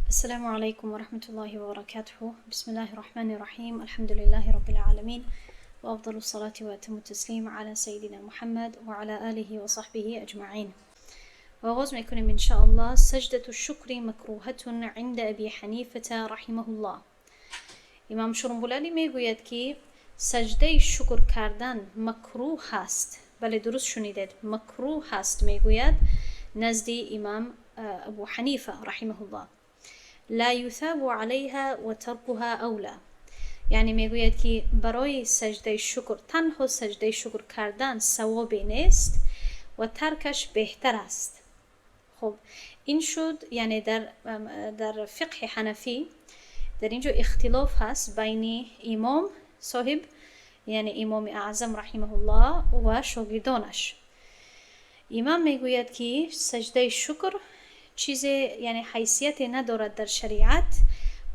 السلام عليكم ورحمة الله وبركاته. بسم الله الرحمن الرحيم. الحمد لله رب العالمين، وأفضل الصلاة وأتم التسليم على سيدنا محمد وعلى آله وصحبه أجمعين. وآغاز میکنیم إن شاء الله. سجدة الشكر مكروهة عند أبي حنيفة رحمه الله. امام شرنبلالی میگوید که سجده شکر کردن مکروه هست. بله درست شنیدید، مکروه هست میگوید نزد امام ابو حنیفه رحمه الله. لا يثاب عليها و تركها اولا. یعنی میگوید که برای سجده شکر، تنها سجده شکر کردن ثوابی نیست و ترکش بهتر است. خب این شد یعنی در فقه حنفی در اینجا اختلاف هست بین امام صاحب یعنی امام اعظم رحمه الله و شاگردانش. امام میگوید که سجده شکر چیزی یعنی حیثیتی ندارد در شریعت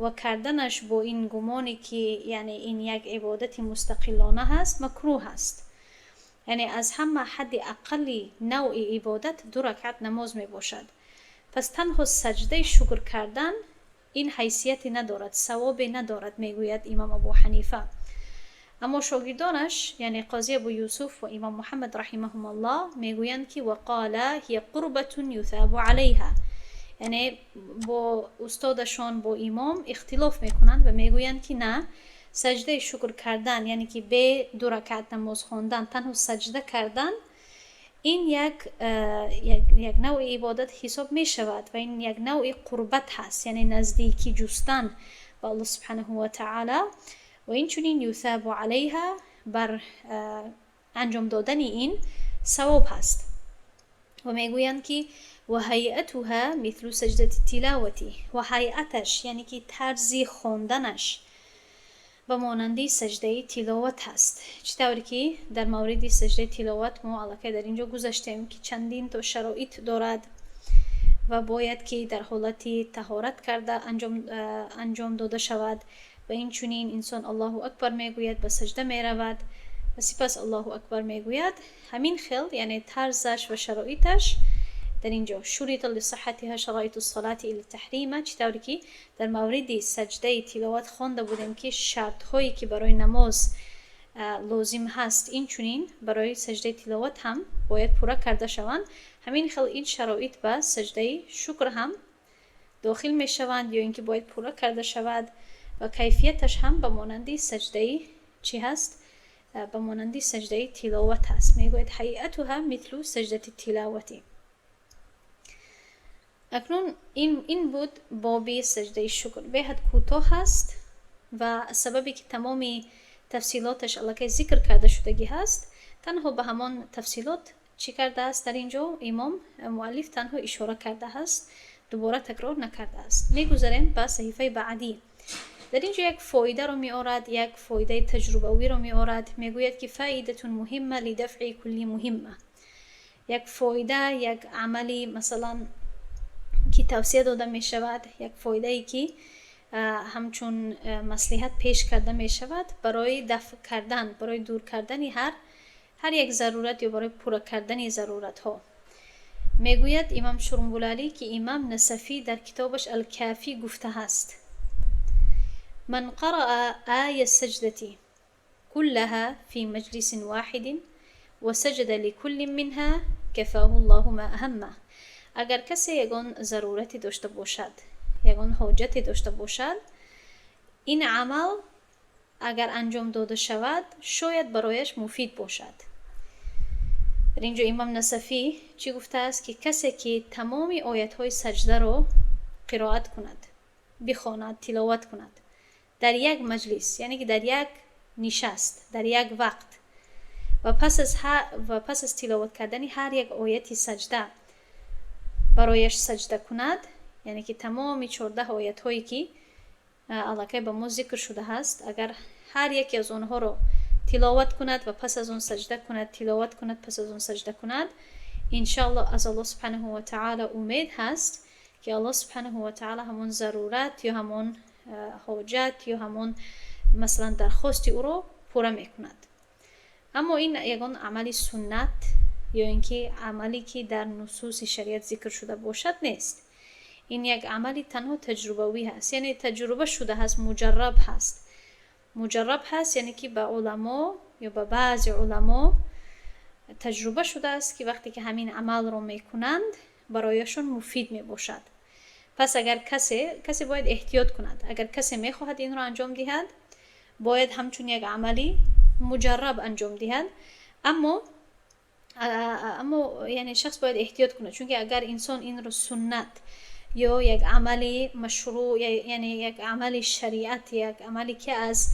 و کردنش با این گمانی که یعنی این یک عبادت مستقلانه هست مکروه هست. یعنی از همه حد اقلی نوع عبادت 2 رکعت نماز می باشد. پس تنها سجده شکر کردن این حیثیتی ندارد، ثوابی ندارد میگوید امام ابو حنیفه. اما شاگردانش یعنی قاضی ابو یوسف و امام محمد رحمهم الله میگویند که وقال هی قربة یثاب علیها. یعنی با استادشان با امام اختلاف میکنند و میگویند که نه، سجده شکر کردن یعنی که به 2 رکعت نماز خواندن تنها سجده کردن این یک نوع عبادت حساب می شود و این یک نوع قربت هست، یعنی نزدیکی جستن به الله سبحانه و تعالی و این چنین یثاب علیها بر انجام دادن این ثواب هست. و میگویند که و هیئتها مثل سجده تلاوتی، و هیئتش یعنی که طرز خواندنش و مانندی سجده تلاوت هست. چطوری که در مورد سجده تلاوت ما علاقه در اینجا گذاشتیم که چندین تا شرایط دارد و باید که در حالت طهارت کرده انجام داده شود و این چنین انسان الله اکبر میگوید به سجده میرود و سپس الله اکبر میگوید. همین خیل یعنی طرزش و شرایطش در اینجا شروط لصحتها شرایط الصلاة الى التحریم. چطوری که در مورد سجده تلاوت خوانده بودیم که شرط هایی که برای نماز لازم هست این چنین برای سجده تلاوت هم باید پورا کرده شوند. همین خیل این شرایط به سجده شکر هم داخل می شوند یا اینکه باید پورا کرده شود و کیفیتش هم به مانند سجده چی هست؟ به مانند سجده تلاوت هست. میگوید هیئتها مثل سجده تلاوتی. اکنون این بود باب سجده شکر. بهت کوتاه هست و سببی که تمامی تفصیلاتش الکی ذکر کرده شدگی هست، تنها به همان تفصیلات چی کرده است در اینجا امام مؤلف تنها اشاره کرده هست، دوباره تکرار نکرده است. میگذاریم به صحیفه بعدی. در اینجا یک فایده رو میارد، یک فایده تجربوی رو میارد. میگوید که فایده مهمه لدفع کلی مهمه. یک فایده، یک عملی مثلا که توصیه داده می شود، یک فایده ای که همچون مصلحت پیش کرده می شود برای دفع کردن، برای دور کردن هر یک ضرورت یا برای پورا کردن ضرورت ها. میگوید امام شرنبلالی که امام نصفی در کتابش الکافی گفته هست من قرأ آیه السجدة كلها في مجلس واحد وسجد لكل منها كفاه الله ما أهمه. اگر کسی یگان ضرورتی داشته باشد، یگان حاجتی داشته باشد، این عمل اگر انجام داده شود شاید برایش مفید باشد. در اینجا امام نصفی چی گفته است که کسی که تمام آیت های سجده رو قرائت کند، بخواند، تلاوت کند در یک مجلس، یعنی که در یک نشست، در یک وقت و پس از تلاوت کردن هر یک آیتی سجده برایش سجده کند، یعنی که تمامی 14 آیت هایی که علاقه به ما ذکر شده هست اگر هر یکی از اونها رو تلاوت کند و پس از اون سجده کند، تلاوت کند پس از اون سجده کند، انشاءالله از الله سبحانه و تعالی امید هست که الله سبحانه و تعالی همون ضرورت یا همون حاجت یا همون مثلا درخواست او رو پورا میکند. اما این یگان عملی سنت یا اینکه عملی که در نصوص شریعت ذکر شده باشد نیست. این یک عملی تنها تجربوی هست، یعنی تجربه شده هست، مجرب هست. مجرب هست یعنی که به علما یا به بعضی علما تجربه شده است که وقتی که همین عمل رو میکنند برایشون مفید میباشد. پس اگر کسی باید احتیاط کند. اگر کسی میخواهد این رو انجام دهد باید همچون یک عملی مجرب انجام دهد. اما یعنی شخص باید احتیاط کنه، چون که اگر انسان این رو سنت یا یک عملی مشروع، یعنی یک عملی شریعت، یک عملی که از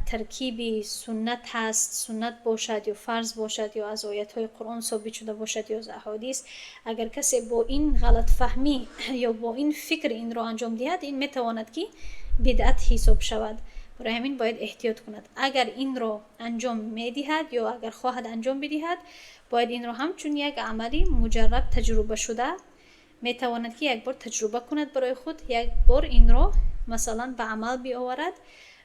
ترکیب سنت هست، سنت باشد یا فرض باشد یا از آیات‌های قرآن ثابت شده باشد یا از احادیث، اگر کسی با این غلط فهمی یا با این فکر این رو انجام دهد این میتواند که بدعت حساب شود. برای همین باید احتیاط کند. اگر این رو انجام میدهد یا اگر خواهد انجام بدهد باید این رو همچون یک عملی مجرب تجربه شده میتواند که یک بار تجربه کند برای خود، یک بار این رو مثلا به عمل بیاورد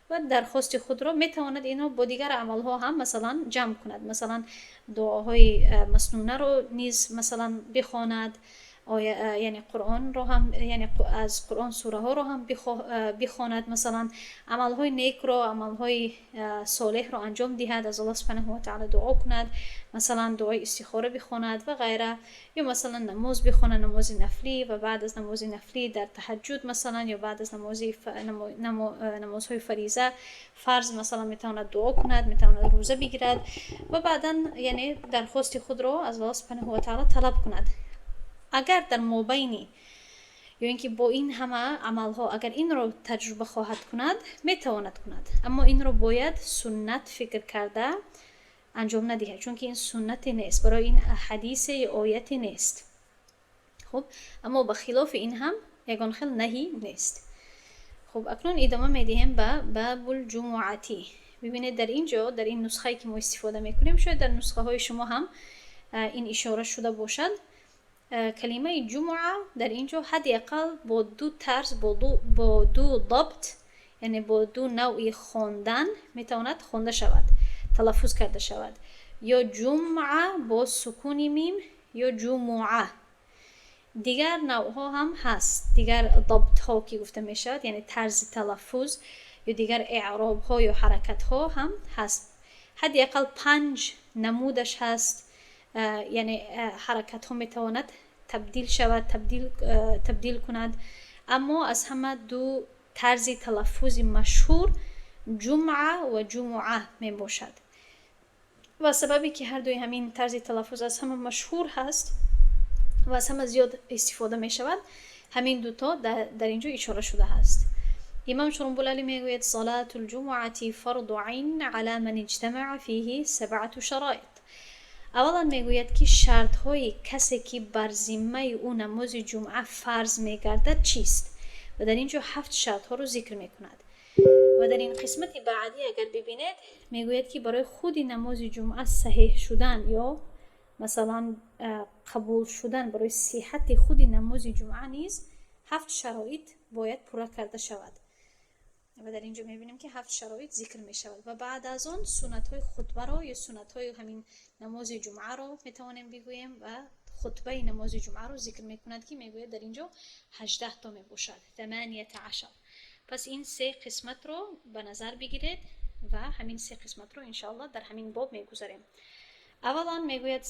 و درخواست خود را میتواند اینو با دیگر عمل ها هم مثلا جمع کند. مثلا دعاهای مسنونه رو نیز مثلا بخواند، یعنی قرآن رو هم، یعنی از قرآن سوره ها رو هم بخواند، مثلا عمل های نیک رو، عمل های صالح رو انجام دهد، از الله سبحانه و تعالی دعا کند، مثلا دعای استخاره بخواند و غیره، یا مثلا نماز بخواند، نماز نفلی، و بعد از نماز نفلی در تهجد مثلا یا بعد از نمازهای فریضه فرض مثلا میتواند دعا کند، میتواند روزه بگیرد و بعدا یعنی درخواست خود رو از الله سبحانه و تعالی طلب کند. اگر در مابینی یا اینکه با این همه عمل ها اگر این رو تجربه خواهد کند میتواند کند، اما این رو باید سنت فکر کرده انجام ندهد، چون که این سنت نیست، برای این حدیث یا آیت نیست. خب اما بخلاف این هم یگان خیل نهی نیست. خب اکنون ادامه میدیم به باب الجمعتی. ببینید در اینجا، در این نسخه که ما استفاده میکنیم، شاید در نسخه های شما هم این اشاره شده باشد، کلمه جمعه در اینجا حداقل با دو طرز، با دو ضبط، یعنی با دو نوع خواندن میتواند خوانده شود، تلفظ کرده شود. یا جمعه با سکون میم یا جمعه. دیگر نوع ها هم هست، دیگر ضبط ها که گفته میشد، یعنی طرز تلفظ یا دیگر اعراب ها یا حرکت ها هم هست. حداقل 5 نمودش هست، یعنی حرکت ها میتواند تبدیل شود، تبدیل کند. اما از همه دو طرز تلفظ مشهور جمعه و جمعه می باشد، و سببی که هر دوی همین طرز تلفظ از همه مشهور هست و از همه زیاد استفاده می شود، همین دوتا در اینجا اشاره شده هست. امام شرنبولالی می گوید صلاة الجمعة فرض عین على من اجتمع فيه 7 شرایط. اولا میگوید که شرط های کسی که بر ذمه او نماز جمعه فرض میگردد چیست، و در اینجا 7 شرط ها رو ذکر میکند. و در این قسمت بعدی اگر ببینید میگوید که برای خود نماز جمعه صحیح شدن یا مثلا قبول شدن، برای صحت خود نماز جمعه نیز 7 شرایط باید پورا کرده شود. و در اینجا میبینیم که 7 شرایط ذکر می شود. و بعد از آن سنت های خطبه را یا سنت های همین نماز جمعه را میتوانیم بگوییم، و خطبه نماز جمعه را ذکر میکند که میگوید در اینجا 18 تا می باشد، 18. پس این 3 قسمت رو به نظر بگیرید و همین 3 قسمت رو انشاءالله در همین باب میگذاریم. اولا میگوید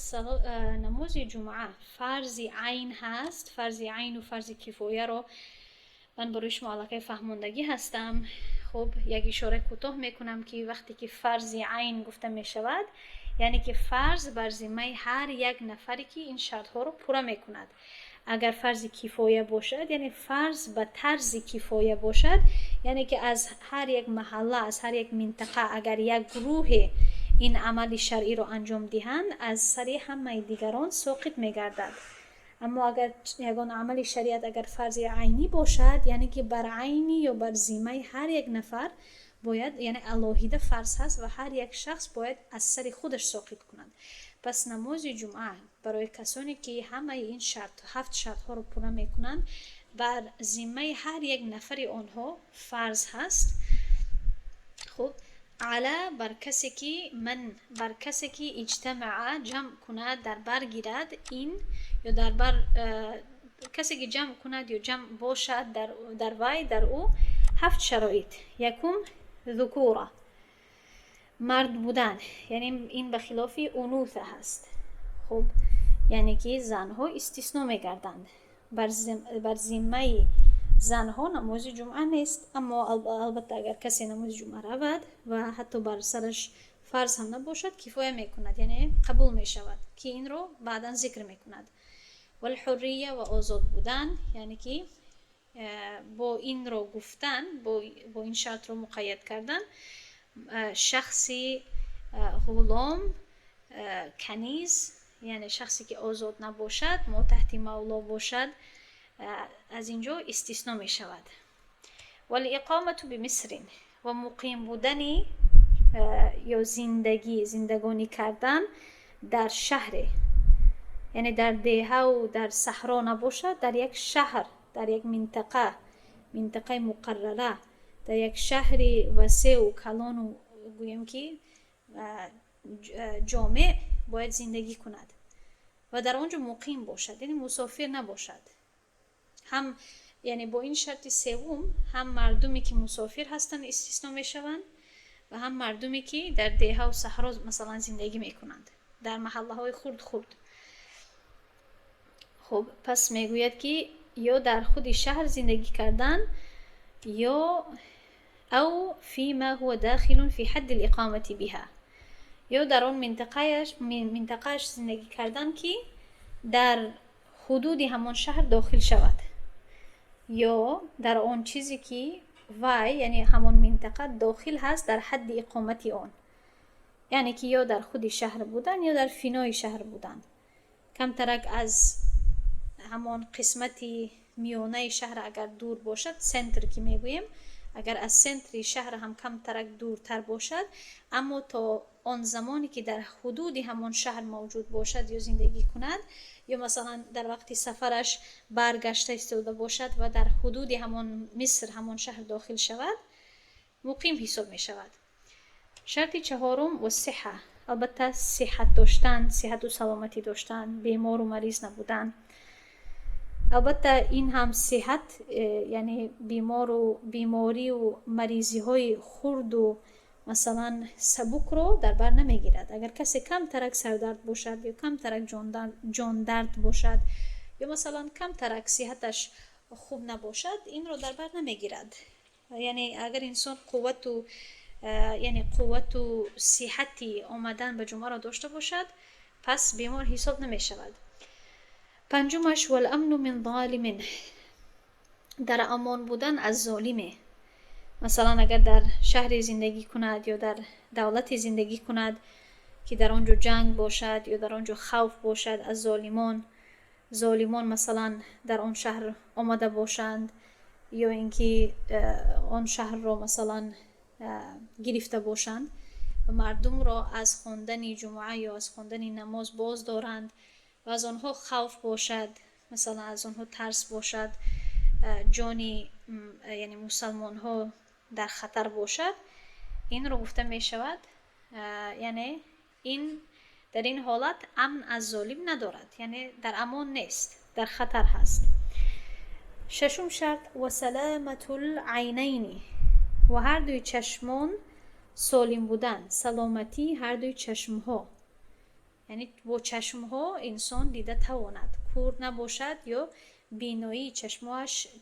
نماز جمعه فرض عین هست. فرض عین و فرض کفایه رو من برای شما علاقه فهماندگی هستم. خب یک اشاره کوتاه میکنم که وقتی که فرض عین گفته میشود یعنی که فرض بر ذمه هر یک نفری که این شرط ها رو پورا میکند. اگر فرض کفایه باشد یعنی فرض به طرز کفایه باشد، یعنی که از هر یک محله، از هر یک منطقه اگر یک گروه این عمل شرعی رو انجام دهند از سر همه دیگران ساقط میگردد. اما اگر یگان عمل شریعت اگر فرض عینی باشد یعنی که بر عینی یا بر ذمه هر یک نفر باید، یعنی الهیده فرض هست و هر یک شخص باید از سر خودش ساقط کنند. پس نماز جمعه برای کسانی که همه این شرط 7 شرط ها رو پورا میکنند بر ذمه هر یک نفر آنها فرض هست. خب علا بر کسی که اجتماع جمع کند، در بر گیرد این یا در بر کسی که جمع کند یا جمع باشد در وی در او 7 شرایط. یکم ذکوره، مرد بودن، یعنی این به خلاف انوثه هست. خب یعنی که زنها استثناء میگردند. بر ذمه زنها نماز جمعه نیست، اما البته اگر کسی نماز جمعه رود و حتی بر سرش فرض هم نباشد کفایه میکند، یعنی قبول میشود که این رو بعدا ذکر میکند. والحریه و آزاد بودن، یعنی که با این رو گفتن، با این شرط رو مقید کردن، شخصی غلام کنیز، یعنی شخصی که آزاد نباشد، ما تحت مولا باشد، از اینجا استثناء می شود. والاقامه بمصر، و مقیم بودنی یا زندگانی کردن در شهر، یعنی در دیه و در صحرا نباشد، در یک شهر، در یک منطقه مقرره، در یک شهر وسیع و کلان و گویم که جامع باید زندگی کند و در آنجا مقیم باشد، یعنی مسافر نباشد. هم یعنی با این شرط سوم هم مردمی که مسافر هستند استثناء می شوند و هم مردمی که در دیه و صحرا مثلا زندگی می کنند در محله های خرد. خب پس میگوید که یا در خود شهر زندگی کردن یا او فيما هو داخل في حد الاقامه بها، یا در آن منطقهش زندگی کردن که در حدود همان شهر داخل شود، یا در آن چیزی که وی یعنی همان منطقه داخل هست در حد اقامت آن، یعنی که یا در خود شهر بودن یا در فنای شهر بودن، کم ترک از همان قسمتی میانه شهر اگر دور باشد، سنتر که میگوییم، اگر از سنتری شهر هم کم ترک دورتر باشد، اما تا آن زمانی که در حدود همان شهر موجود باشد یا زندگی کند، یا مثلا در وقتی سفرش برگشته ایستاده باشد و در حدود همان مصر همان شهر داخل شود، مقیم حساب می شود. شرط چهارم و صحه، البته صحت داشتن، صحت و سلامتی داشتن، بیمار و مریض نبودن. البته این هم صحت یعنی بیماری و مریضی های خرد و مثلا سبک رو در بر نمیگیرد. اگر کسی کم ترک سردرد باشد یا کم ترک جان درد باشد یا مثلا کم ترک صحتش خوب نباشد، این رو در بر نمیگیرد. یعنی اگر انسان قوت و صحتی آمدن به جمعه را داشته باشد، پس بیمار حساب نمی شود. پنجمش والامن من ظالم، در امان بودن از ظالمه. مثلا اگر در شهر زندگی کند یا در دولتی زندگی کند که در آنجا جنگ باشد یا در آنجا خوف باشد از ظالمان مثلا در آن شهر آمده باشند یا اینکه آن شهر را مثلا گرفته باشند و مردم را از خواندن جمعه یا از خواندن نماز باز دارند و از آنها خوف باشد، مثلا از آنها ترس باشد، جانی یعنی مسلمان ها در خطر باشد، این رو گفته می شود یعنی این در این حالت امن از ظالم ندارد، یعنی در امان نیست، در خطر هست. ششم شرط و سلامت العینین، و هر دوی چشمان سالم بودن، سلامتی هر دوی چشم ها، یعنی با چشم ها انسان دیده تواند، کور نباشد یا بینایی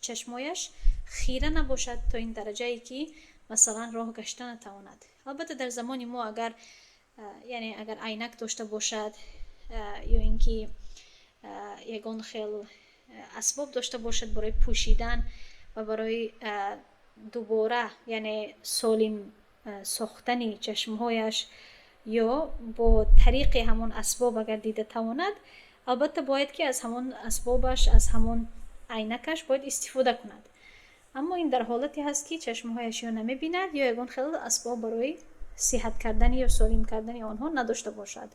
چشمایش خیره نباشد تا این درجه ای که مثلا راه گشته نتواند. البته در زمان ما اگر عینک داشته باشد یا اینکه یگان خیل اسباب داشته باشد برای پوشیدن و برای دوباره یعنی سالم ساختن چشمهایش یا با طریق همون اسباب اگر دیده تواند، البته باید که از همون اسبابش، از همون عینکش باید استفاده کند. اما این در حالتی هست که چشمهایش یا نمیبیند یا یگان خیلی اسباب برای صحت کردن یا سالم کردن آنها نداشته باشد.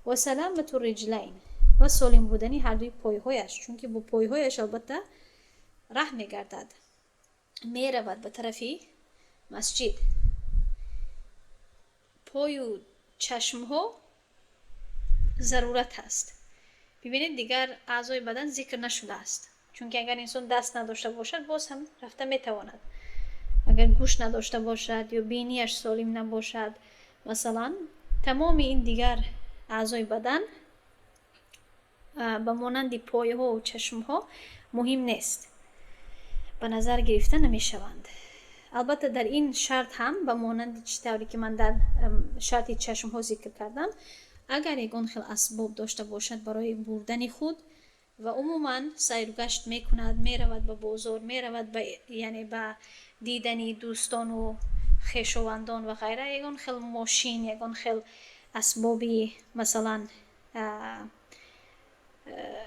و سلامت الرجلین، و سالم بودنی هر دوی پایهایش، چون که با پایهایش البته راه میگردد، میرود به طرف مسجد. پای و چشم ها ضرورت هست، ببینید دیگر اعضای بدن ذکر نشده است، چون که اگر انسان دست نداشته باشد باز هم رفته میتواند. اگر گوش نداشته باشد یا بینیش سالم نباشد مثلا، تمام این دیگر اعضای بدن به مانند پایه ها و چشم ها مهم نیست، به نظر گرفته نمی شوند. البته در این شرط هم به مانند چطوری که من در شرط چشم ها ذکر کردم، اگر یگان خیل اسباب داشته باشد برای بردن خود و عموما سیر و گشت میکند، میرود به بازار، میرود یعنی به دیدنی دوستان و خویشاوندان و غیره، یگان خیل ماشین، یگان خیل اسبابی مثلا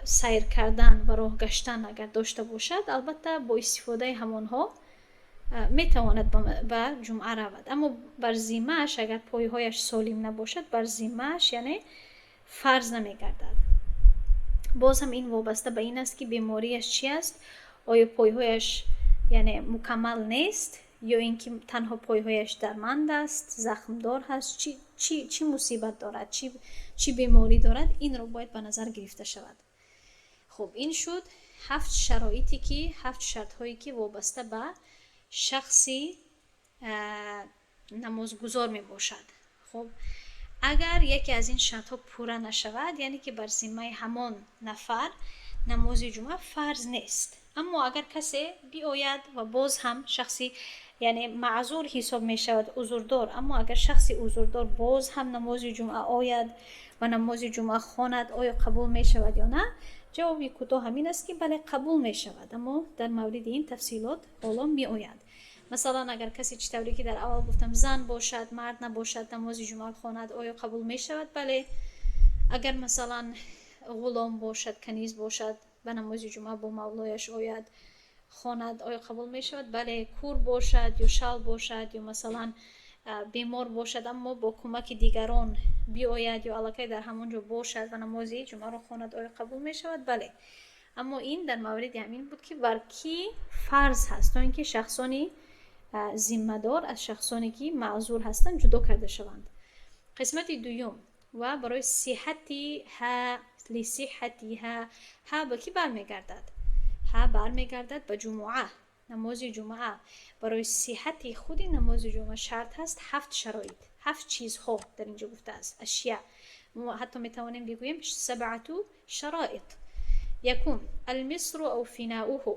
سیر کردن و راه گشتن اگر داشته باشد، البته با استفاده همانها میتواند به جمعه رود. اما بر ذمه‌اش اگر پایهایش سالم نباشد، بر ذمه‌اش یعنی فرض نمیگردد. باز هم این وابسته به این است که بیماریش چی است، آیا پایهایش یعنی مکمل نیست یا اینکه تنها پایهایش درمند است، زخمدار هست، چی مصیبت دارد، چی بیماری دارد، این رو باید به نظر گرفته شود. خب این شد 7 شرایطی که 7 شرط هایی که وابسته به شخصی نمازگزار می باشد. خب اگر یکی از این شرط ها پوره نشود، یعنی که بر ذمه همان نفر نماز جمعه فرض نیست. اما اگر کسی بیاید و باز هم شخصی یعنی معذور حساب می شود، عذردار، اما اگر شخصی عذردار باز هم نماز جمعه آید و نماز جمعه خواند، آیا قبول می شود یا نه؟ جوابی کوتاه همین است که بله قبول می شود، اما در مورد این تفصیلات حالا می آید. مثلا اگر کسی چطوری که در اول گفتم زن باشد، مرد نباشد، نماز جمعه خواند، آیا قبول می شود؟ بله. اگر مثلا غلام باشد، کنیز باشد، به نماز جمعه با مولایش آید خواند، آیا قبول می شود؟ بله. کور باشد یا شل باشد یا مثلا بیمار باشد اما با کمک دیگران بیاید یا الکی در همونجا باشد و نماز جمعه را خواند، آیا قبول می شود؟ بله. اما این در مورد همین بود که بر کی فرض هست، تا اینکه شخصانی ذمه دار از شخصانی که معذور هستند جدا کرده شوند. قسمت دوم و برای صحتی ها، لصحتی ها به کی برمیگردد؟ ها برمیگردد به جمعه، نماز جمعه. برای صحت خود نماز جمعه شرط هست 7 شرایط، 7 چیزها در اینجا گفته است، اشیاء. ما حتی میتوانیم بگوییم 7 شرایط. یکم المصر او فناؤه،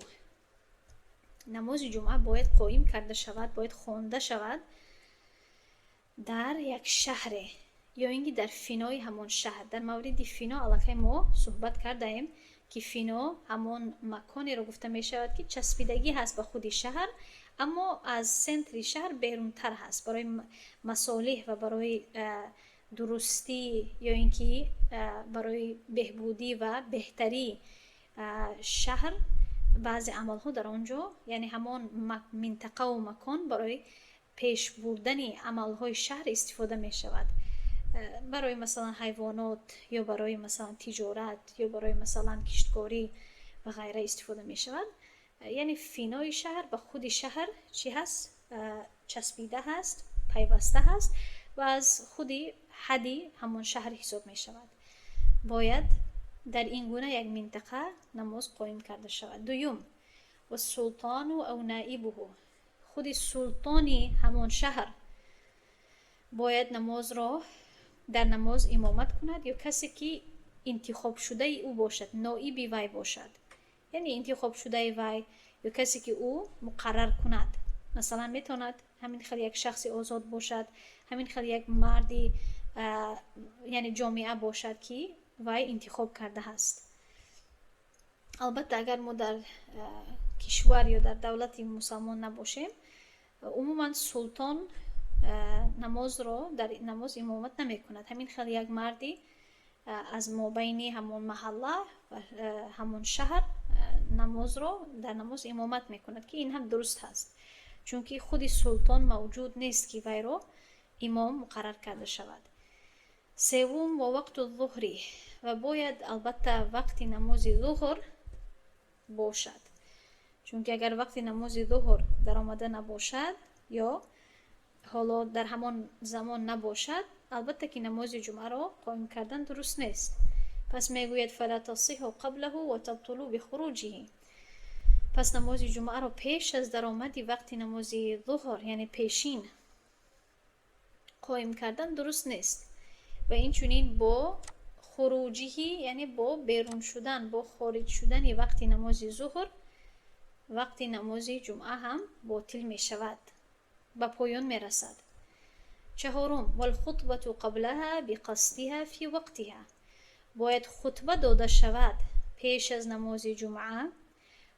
نماز جمعه باید قایم کرده شود، باید خوانده شود در یک شهر یا اینکه در فنای همان شهر. در مورد فنا الکی ما صحبت کرده ایم که فنا همان مکانی رو گفته می شود که چسبیدگی هست به خود شهر اما از سنتر شهر بیرونتر هست، برای مصالح و برای درستی یا اینکه برای بهبودی و بهتری شهر بعضی عمل ها در آنجا، یعنی همان منطقه و مکان برای پیش بردن عمل های شهر استفاده می شود، برای مثلا حیوانات یا برای مثلا تجارت یا برای مثلا کشتکاری و غیره استفاده می شود. یعنی فنای شهر به خود شهر چی هست؟ چسبیده هست، پیوسته هست و از خودی حدی همون شهر حساب می شود. باید در این گونه یک منطقه نماز قایم کرده شود. دوم و سلطان او نائبه، خود سلطانی همون شهر باید نماز را در نماز امامت کند یا کسی که انتخاب شده او باشد، نائب وی باشد، یعنی انتخاب شده وی یا کسی که او مقرر کند. مثلا میتواند همین خیلی یک شخص آزاد باشد، همین خیلی یک مردی یعنی جامعه باشد که وی انتخاب کرده هست. البته اگر ما در کشور یا در دولت مسلمان نباشیم، عموما سلطان نماز را در نماز امامت نمی کند. همین خیلی یک مردی از مابین همون محله و همون شهر نماز را در نماز امامت می کند که این هم درست هست، چون که خود سلطان موجود نیست که وی را امام مقرر کرده شود. سوم و وقت الظهری، و باید البته وقت نماز ظهر باشد، چون که اگر وقت نماز ظهر در آمده نباشد یا حالا در همان زمان نباشد، البته که نماز جمعه را قایم کردن درست نیست، پس میگوید فلا تصیح قبله و تبطل بخروجه. پس نماز جمعه رو پیش از درآمد وقت نماز ظهر یعنی پیشین قایم کردن درست نیست و این چنین با خروجی یعنی با بیرون شدن، با خارج شدن وقت نماز ظهر وقت نماز جمعه هم باطل می شود، به پایان می رسد. چهارم والخطبه قبلها بقصدها فی وقتها. باید خطبه داده شود پیش از نماز جمعه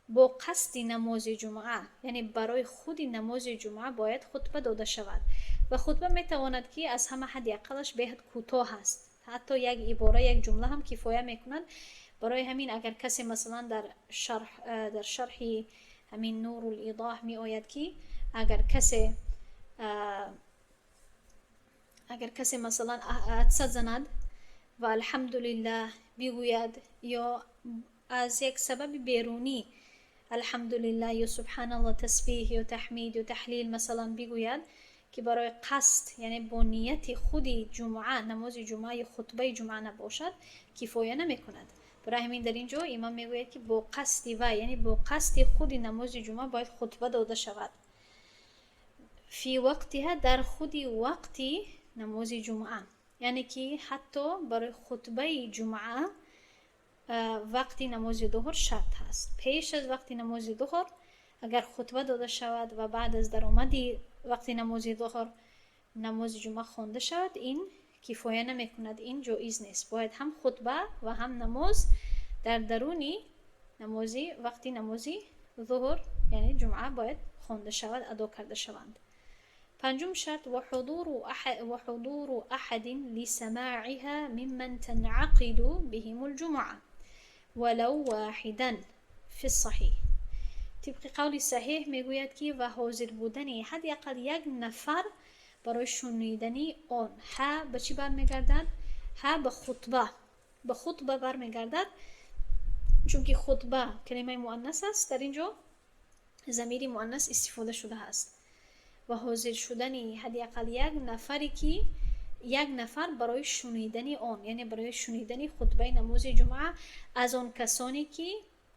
با قصد نماز جمعه، یعنی برای خود نماز جمعه باید خطبه داده شود و خطبه می تواند که از همه حد اقلش بهت کوتاه است، حتی یک عباره یک جمله هم کفایه می کند. برای همین اگر کسی مثلا در شرح همین نور الایضاح می آید که اگر کسی مثلا عطسه زند و الحمدلله بگوید یا از یک سبب بیرونی الحمدلله یا سبحان الله تسبیح یا تحمید یا تحلیل مثلا بگوید که برای قصد یعنی با نیت خودی جمعه نماز جمعه یا خطبه جمعه نباشد کفایه نمی کند. برای همین در اینجا امام میگوید که با قصد یعنی با قصد خودی نماز جمعه باید خطبه داده شود فی وقتها در خودی وقتی نماز جمعه، یعنی که حتی برای خطبه جمعه وقتی نماز ظهر شرط هست. پیش از وقتی نماز ظهر اگر خطبه داده شود و بعد از درآمدی وقتی نماز ظهر نماز جمعه خوانده شود این کفایه نمی کند، این جایز نیست. باید هم خطبه و هم نماز در درونی نمازی وقتی نمازی ظهر یعنی جمعه باید خوانده شود، ادا کرده شوند. پنجم شرط وحضور احد لسماعها ممن تنعقد بهم الجمعه ولو واحدا فی الصحیح. طبق قول صحیح میگوید که و حاضر بودن حداقل یک نفر برای شنیدنی آن. ها به چی برمیگردد؟ ها به خطبه برمیگردد، چون که خطبه کلمه مؤنث است، در اینجا ضمیر مؤنث استفاده شده است. و حاضر شدن حداقل یک نفر برای شنیدنی آن، یعنی برای شنیدنی خطبه نماز جمعه از آن کسانی که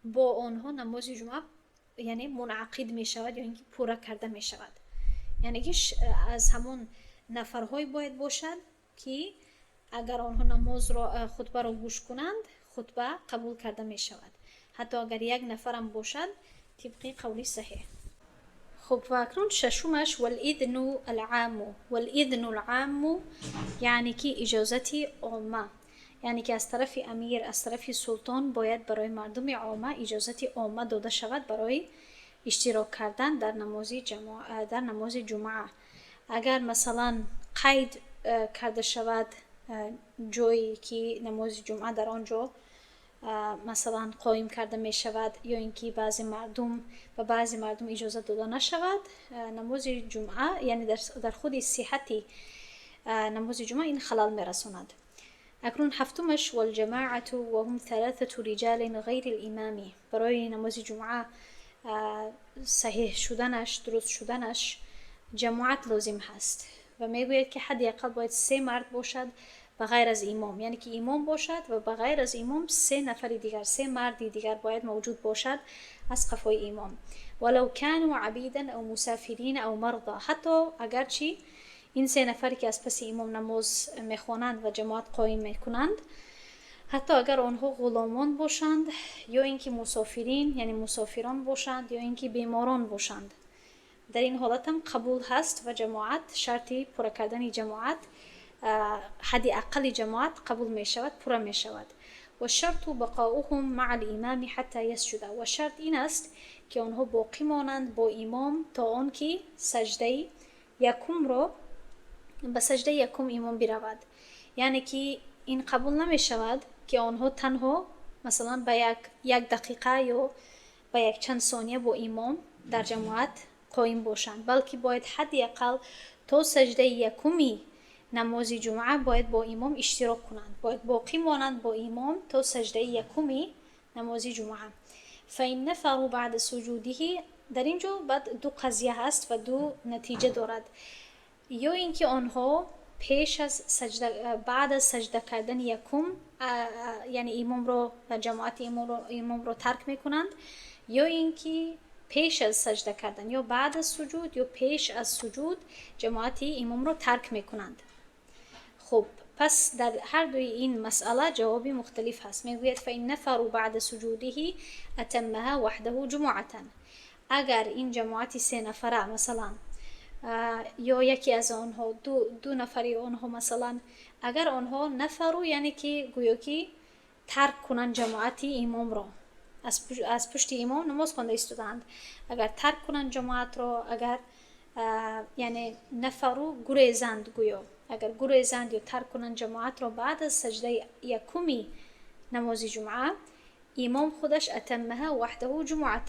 با آنها نماز جمعه یعنی منعقد می شود یا اینکه پورا کرده می شود. یعنی که از همون نفرهای باید باشد که اگر آنها نماز را خطبه را گوش کنند خطبه قبول کرده می شود، حتی اگر یک نفرم باشد طبق قولی صحیح. خب و اکنون ششمش والاذن العام. والاذن العام یعنی که اجازتی عامه، یعنی که از طرف امیر از طرف سلطان باید برای مردم عامه اجازتی عامه داده شود برای اشتراک کردن در نماز جمعه. اگر مثلا قید کرده شود جایی که نماز جمعه در آنجا مثلا قایم کرده می شود یا اینکه بعضی مردم اجازه داده نشود نماز جمعه، یعنی در خود صحت نماز جمعه این خلل می رساند. اکنون هفتمش والجماعة وهم 3 رجال غیر الامامی. برای نماز جمعه صحیح شدنش درست شدنش جماعت لازم هست و میگوید که حداقل باید 3 مرد باشد و غیر از امام، یعنی که امام باشد و به غیر از امام 3 نفر دیگر 3 مرد دیگر باید موجود باشد از قفای امام. ولو كانوا عبیدا او مسافرین او مرضى. حتی اگرچه این 3 نفری که از پس امام نماز میخوانند و جماعت قایم میکنند حتی اگر آنها غلامان باشند یا اینکه مسافرین یعنی مسافران باشند یا اینکه بیماران باشند، در این حالت هم قبول هست و جماعت شرطی پورا کردن جماعت حد اقل جماعت قبول می شود، پورا می شود. و شرط بقاؤهم مع الامام حتی یسجد. و شرط این است که آنها باقی مانند با امام تا آنکه سجده یکم را به سجده یکم امام برود. یعنی که این قبول نمی شود که آنها تنها مثلا به یک دقیقه یا به یک چند ثانیه با امام در جماعت قایم باشند، بلکه باید حداقل تا سجده یکمی نماز جمعه باید با امام اشتراک کنند، باید باقی مانند با امام تا سجده یکمی نماز جمعه. فإن نفروا بعد سجوده. در اینجا بعد 2 قضیه هست و 2 نتیجه دارد. یا اینکه آنها پیش از سجده، بعد از سجده کردن یکم یعنی امام رو جماعت امام رو ترک میکنند، یا اینکه پیش از سجده کردن یا بعد از سجود یا پیش از سجود جماعت امام رو ترک میکنند. خب پس در هر دوی این مسئله جوابی مختلف هست. میگوید فإن نفروا بعد سجوده اتمها وحده جمعة. اگر این جماعت 3 نفره مثلا یا یکی از آنها دو نفری آنها مثلا اگر آنها نفرو یعنی که گویا که ترک کنن جماعت امام را، از پشت امام نماز خوانده ایستادند، اگر ترک کنن جماعت را، اگر یعنی نفرو گریزند، گویا اگر گریزند یا ترک کنن جماعت را بعد از سجده یکمی نماز جمعه، امام خودش اتمها وحده جمعة،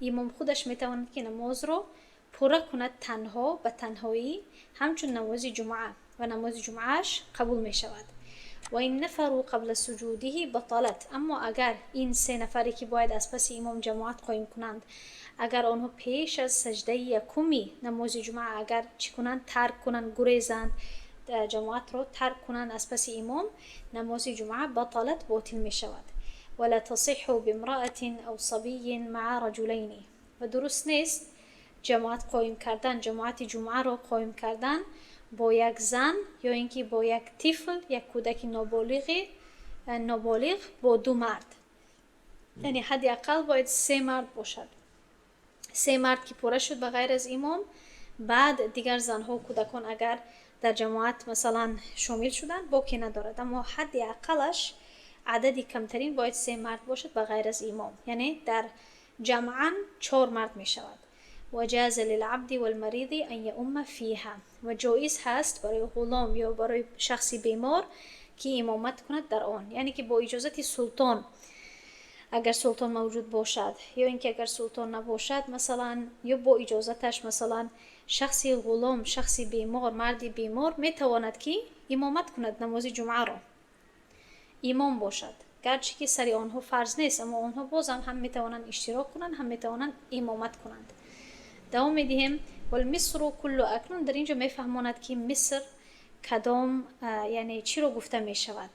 امام خودش میتواند که نماز را پورا کند تنها به تنهایی همچون نماز جمعه و نماز جمعهش قبول می شود. و این نفروا قبل سجوده بطلت. اما اگر این 3 نفری که باید از پس امام جماعت قایم کنند، اگر آنها پیش از سجده یکمی نماز جمعه اگر چی کنند، ترک کنند، گریزند، جماعت را ترک کنند از پس امام، نماز جمعه بطلت، باطل می شود. ولا تصح بامرأة او صبی مع رجلین. و درست نیست جماعت قایم کردن، جماعت جمعه را قایم کردن با یک زن یا اینکه با یک طفل، یک کودک نابالغ با 2 مرد. یعنی حداقل باید 3 مرد باشد. 3 مرد که پوره شد به غیر از امام، بعد دیگر زنها و کودکان اگر در جماعت مثلا شامل شدن باکی ندارد، اما حداقلش عددی کمترین باید 3 مرد باشد به غیر از امام، یعنی در جمعاً 4 مرد می شود. و جاز للعبد والمریض ان یؤم فیها. و جایز هست برای غلام یا برای شخصی بیمار که امامت کند در آن، یعنی که با اجازت سلطان، اگر سلطان موجود باشد، یا اینکه اگر سلطان نباشد مثلا، یا با اجازتش مثلا شخصی غلام، شخصی بیمار، مردی بیمار میتواند که امامت کند نماز جمعه را، امام باشد، گرچه که سری آنها فرض نیست، اما آنها بازم هم میتوانند اشتراک کنند، هم میتوانند امامت کنند. دوام میدیم والمصر کل اکنون. در اینجا میفهماند که مصر کدام یعنی چی رو گفته می شود.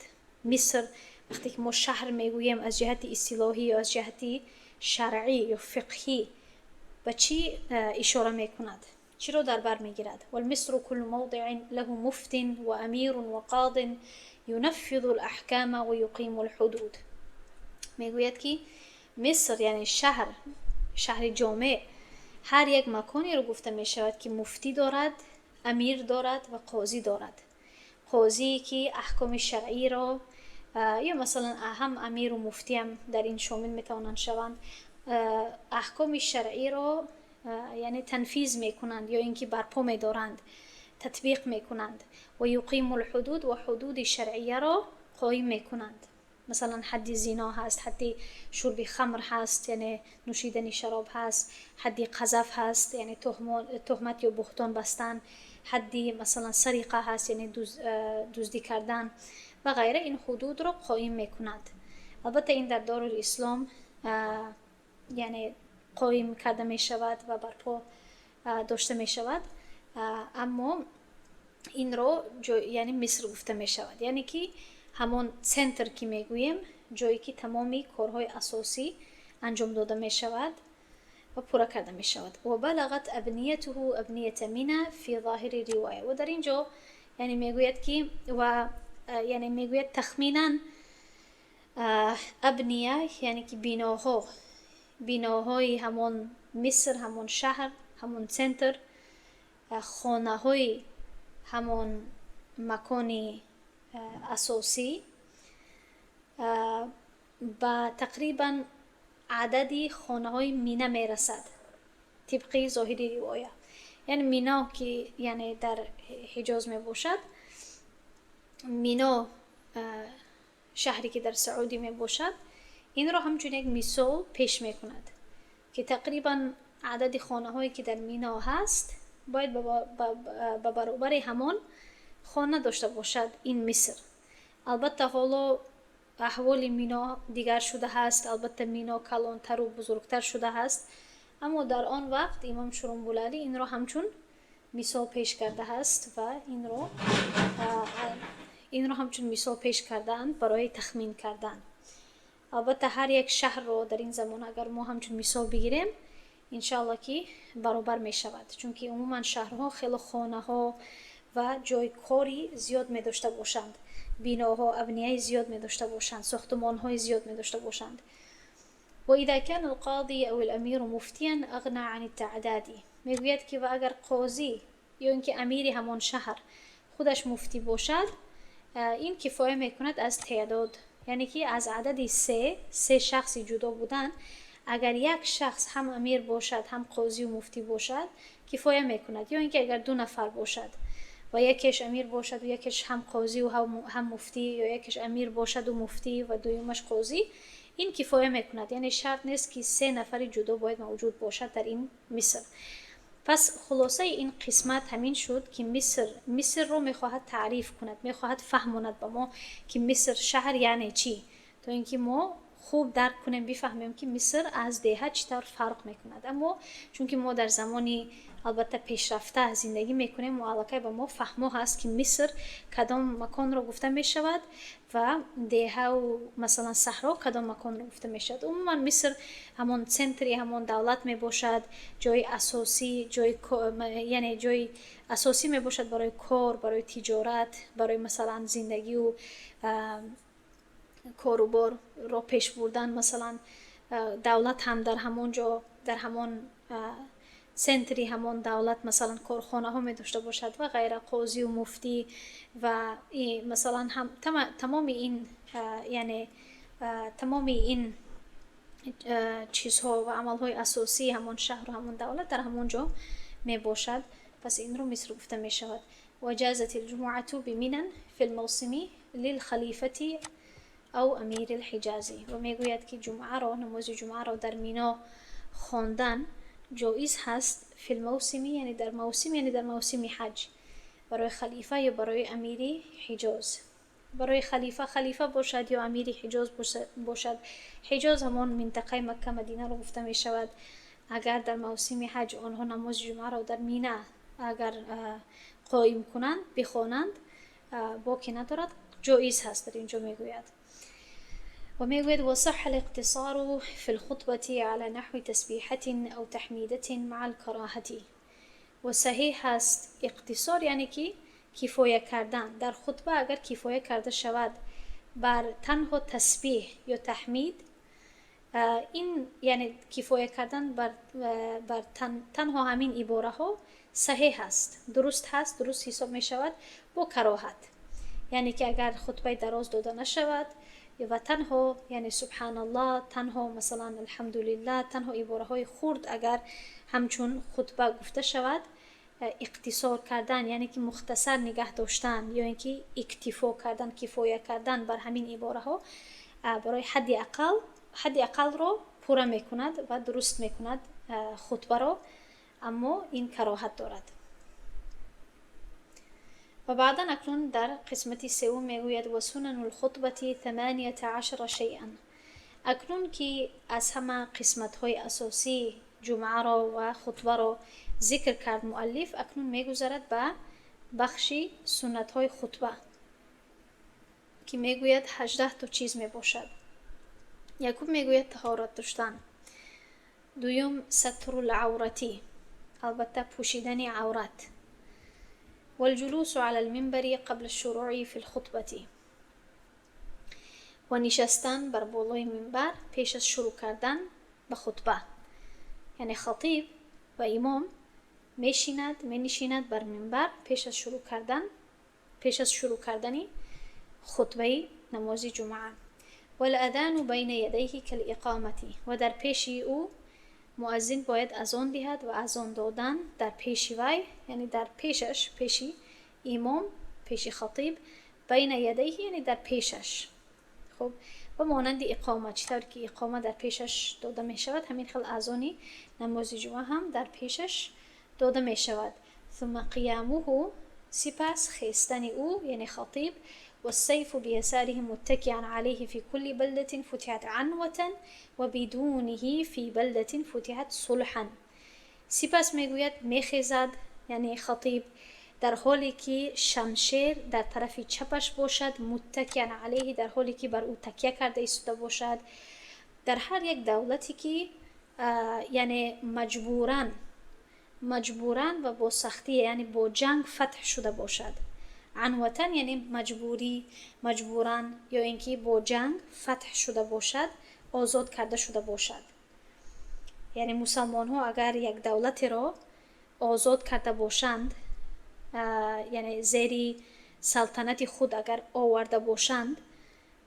مصر وقتی که ما شهر میگوییم از جهت اصطلاحی یا از جهت شرعی یا فقهی به چی اشاره میکند، چی رو در بر میگیرد؟ والمصر کل موضع له مفت و امیر و قاض ينفذ الاحکام و یقیم الحدود. میگوید که مصر یعنی شهر جامع، هر یک مکانی رو گفته می شود که مفتی دارد، امیر دارد و قاضی دارد. قاضی که احکام شرعی را یا مثلا هم امیر و مفتی هم در این شامل می توانند شوند، احکام شرعی را یعنی تنفیذ می کنند یا اینکه برپا می دارند، تطبیق می کنند. و یقیم الحدود و حدود شرعیه را قایم می کنند. مثلا حد زنا هست، حد شرب خمر هست یعنی نوشیدن شراب هست، حد قذف هست یعنی تهمت یا بهتان بستن، حد مثلا سرقه هست یعنی دزدی کردن و غیره. این حدود را قایم میکند. البته این در دارالاسلام یعنی قایم کرده می شود و برپا داشته می شود، اما این را یعنی مصر گفته می شود، یعنی که همون سنتر که میگوییم، جایی که تمامی کارهای اساسی انجام داده می شود و پورا کرده می شود. و بلغت ابنیته ابنیت منه فی ظاهر روایه. و در اینجا یعنی میگوید که و یعنی میگوید تخمینا ابنیه یعنی که بیناهای همون مصر، همون شهر، همون سنتر، خانه های همون مکانی اساسی با تقریبا عددی خانه های مینه می رسد طبقی ظاهری روایه. یعنی مینا که یعنی در حجاز می باشد، مینا شهری که در سعودی می باشد، این را همچون یک مثال پیش می کند که تقریبا عدد خانه هایی که در مینا هست باید به برابر همان خانه داشته باشد این مصر. البته حالا احوال مینا دیگر شده هست، البته مینا کلانتر و بزرگتر شده هست، اما در آن وقت امام شرنبولی این را همچون مثال پیش کرده است و این رو همچون مثال پیش کردن برای تخمین کردن. البته هر یک شهر رو در این زمان اگر ما همچون مثال بگیریم انشاءالله که برابر می شود، چون که عموما شهرها خیلی خانه ها و جای کاری زیاد می داشته باشند، بیناها ابنیه زیاد می داشته باشند، ساختمان های زیاد می داشته باشند. و اذا كان القاضي او الامیر مفتیا اغنى عن التعداد، میگوید که و اگر قاضی یا اینکه امیر همان شهر خودش مفتی باشد این کفایه میکند از تعداد، یعنی که از عدد سه شخصی جدا بودن اگر یک شخص هم امیر باشد هم قاضی و مفتی باشد کفایه میکند، یا اینکه اگر 2 نفر باشد و یکیش امیر باشد و یکیش هم قاضی و هم مفتی، یا یکیش امیر باشد و مفتی و دویمش قاضی، این کفایه میکند. یعنی شرط نیست که 3 نفر جدا باید موجود باشد در این مصر. پس خلاصه این قسمت همین شد که مصر رو میخواهد تعریف کند، میخواهد فهماند به ما که مصر شهر یعنی چی، تا اینکه ما خوب درک کنیم بفهمیم که مصر از دیه چطور فرق میکند. اما چون که ما در زمانی البته پیشرفته زندگی میکنیم و علاقه به ما فهمو هست که مصر کدام مکان رو گفته میشود و دیه و مثلا صحرا کدام مکان رو گفته میشود. عموما مصر همون سنتری همون دولت میباشد، جای اساسی یعنی جای اساسی میباشد برای کار، برای تجارت، برای مثلا زندگی و کاروبار را پیش بردن. مثلا دولت هم در همون جا در همون سنتری همون دولت مثلا کارخانه ها می داشته باشد و غیره، قاضی و مفتی و مثلا هم تمام این یعنی تمام این چیزها و عملهای اساسی همون شهر و همون دولت در همون جا می باشد. پس این رو مصر گفته می شود. و جازت الجمعة بمنن فی الموسم للخلیفة او امیر الحجازی، و میگوید که جمعه را نماز جمعه را در مینا خواندن جایز هست فی الموسم، یعنی در موسم، یعنی در موسم حج، برای خلیفه یا برای امیر حجاز. برای خلیفه باشد یا امیر حجاز باشد. حجاز همون منطقه مکه مدینه رو گفته می شود. اگر در موسم حج آنها نماز جمعه را در مینا اگر قائم کنند بخوانند باکی ندارد، جایز هست در اینجا میگوید. و میگوید وصح الاقتصار في الخطبة على نحو تسبيحة او تحميدة مع الكراهة. و صحیح هست اقتصار یعنی که کفایه کردن در خطبه اگر کفایه کرده شود بر تنها تسبیح یا تحمید، این یعنی کفایه کردن بر تنها همین عباره ها صحیح هست، درست هست، درست حساب می شود با کراهت. یعنی که اگر خطبه دراز داده نشود و تنها یعنی سبحان الله، تنها مثلا الحمدلله، تنها عباره های خرد اگر همچون خطبه گفته شود، اقتصار کردن یعنی که مختصر نگه داشتن یا اینکه اکتفا کردن، کفایه کردن بر همین عباره ها برای حد اقل رو پورا میکند و درست میکند خطبه را، اما این کراهت دارد. و بعدا اکنون در قسمت سوم میگوید و سنن الخطبه 18 شیئا. اکنون که از همه قسمت های اساسی جمعه را و خطبه را ذکر کرد مؤلف، اکنون میگذرد به بخشی سنت های خطبه که میگوید 18 تا چیز میباشد. یکم میگوید طهارت داشتن، دویم ستر العورتی، البته پوشیدن عورت، والجلوس على المنبر قبل الشروع في الخطبة، و نشستن بر بالای منبر پیش از شروع کردن به خطبه. یعنی خطیب و امام می نشیند بر منبر پیش از شروع کردن خطبه نماز جمعه. والاذان بین یدیه کالاقامه، و در پیش او مؤذن باید اذان دهد و اذان دادن در پیش وی، یعنی در پیشش، پیش امام، پیش خطیب، بین یدیه یعنی در پیشش. خب و مانند اقامه، چطور که اقامه در پیشش داده می شود همین خیل اذان نماز جمعه هم در پیشش داده می شود. ثم قیامه، سپس خیستن او یعنی خطیب، والسيف بيساره متكئا عليه في كل بلدة فتحت عنوة وبدونه في بلدة فتحت صلحا. سپس میگوید میخیزد یعنی خطیب در حالی که شمشیر در طرف چپش باشد، متکئا علیه، در حالی که بر او تکیه کرده ایستاده باشد. در هر یک دولتی که یعنی مجبوراً و با سختی، یعنی با جنگ فتح شده باشد. عنوتن یعنی مجبوراً یا اینکه با جنگ فتح شده باشد، آزاد کرده شده باشد. یعنی مسلمان ها اگر یک دولت را آزاد کرده باشند، یعنی زیر سلطنت خود اگر آورده باشند